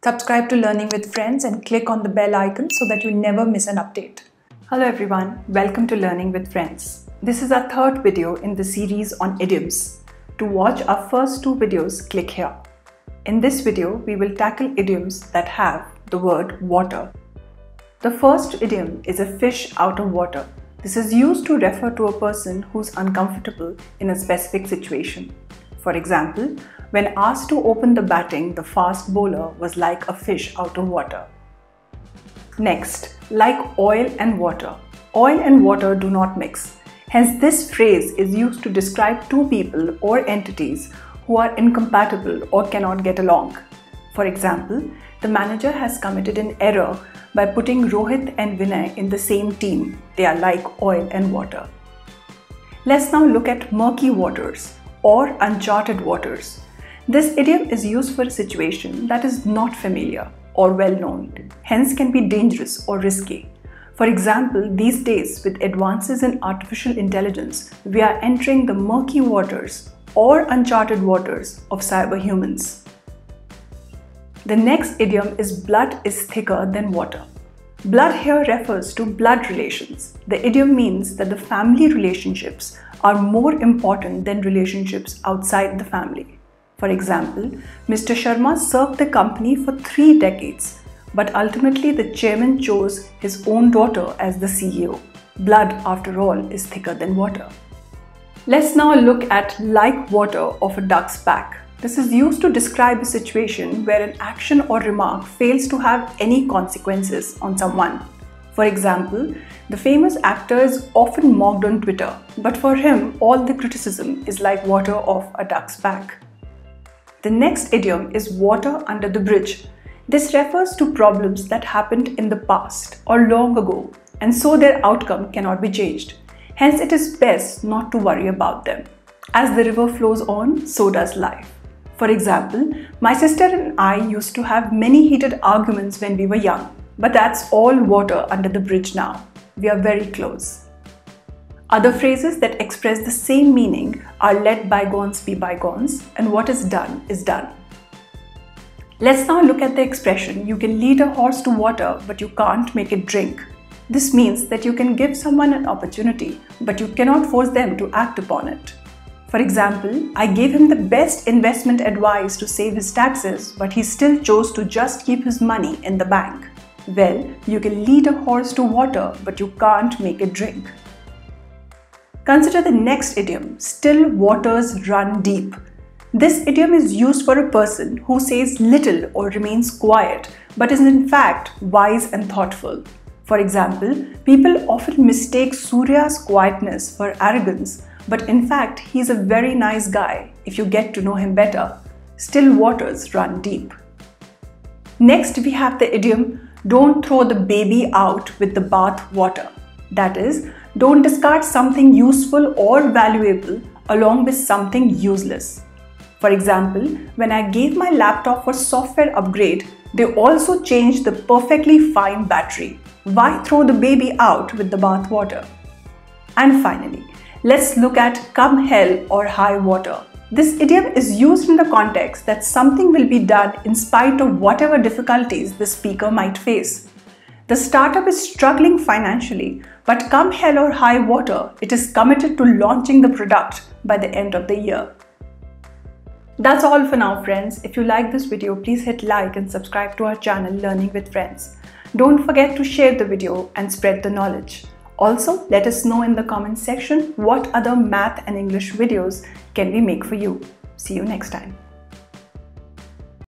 Subscribe to Learning with Friends and click on the bell icon so that you never miss an update. Hello everyone, welcome to Learning with Friends. This is our third video in the series on idioms. To watch our first two videos, click here. In this video, we will tackle idioms that have the word water. The first idiom is a fish out of water. This is used to refer to a person who's uncomfortable in a specific situation. For example, when asked to open the batting, the fast bowler was like a fish out of water. Next, like oil and water. Oil and water do not mix. Hence, this phrase is used to describe two people or entities who are incompatible or cannot get along. For example, the manager has committed an error by putting Rohit and Vinay in the same team. They are like oil and water. Let's now look at murky waters or uncharted waters. This idiom is used for a situation that is not familiar or well known, hence can be dangerous or risky. For example, these days with advances in artificial intelligence, we are entering the murky waters or uncharted waters of cyberhumans. The next idiom is blood is thicker than water. Blood here refers to blood relations. The idiom means that the family relationships are more important than relationships outside the family. For example, Mr. Sharma served the company for 3 decades, but ultimately the chairman chose his own daughter as the CEO. Blood, after all, is thicker than water. Let's now look at like water of a duck's back. This is used to describe a situation where an action or remark fails to have any consequences on someone. For example, the famous actor is often mocked on Twitter, but for him, all the criticism is like water off a duck's back. The next idiom is water under the bridge. This refers to problems that happened in the past or long ago, and so their outcome cannot be changed. Hence, it is best not to worry about them. As the river flows on, so does life. For example, my sister and I used to have many heated arguments when we were young, but that's all water under the bridge now. We are very close. Other phrases that express the same meaning are let bygones be bygones and what is done is done. Let's now look at the expression, you can lead a horse to water but you can't make it drink. This means that you can give someone an opportunity but you cannot force them to act upon it. For example, I gave him the best investment advice to save his taxes, but he still chose to just keep his money in the bank. Well, you can lead a horse to water, but you can't make it drink. Consider the next idiom, still waters run deep. This idiom is used for a person who says little or remains quiet, but is in fact wise and thoughtful. For example, people often mistake Surya's quietness for arrogance, but in fact, he's a very nice guy if you get to know him better. Still waters run deep. Next, we have the idiom, don't throw the baby out with the bath water. That is, don't discard something useful or valuable along with something useless. For example, when I gave my laptop for software upgrade, they also changed the perfectly fine battery. Why throw the baby out with the bath water? And finally, let's look at come hell or high water. This idiom is used in the context that something will be done in spite of whatever difficulties the speaker might face. The startup is struggling financially, but come hell or high water, it is committed to launching the product by the end of the year. That's all for now, friends. If you like this video, please hit like and subscribe to our channel Learning with Friends. Don't forget to share the video and spread the knowledge. Also, let us know in the comments section what other math and English videos can we make for you. See you next time.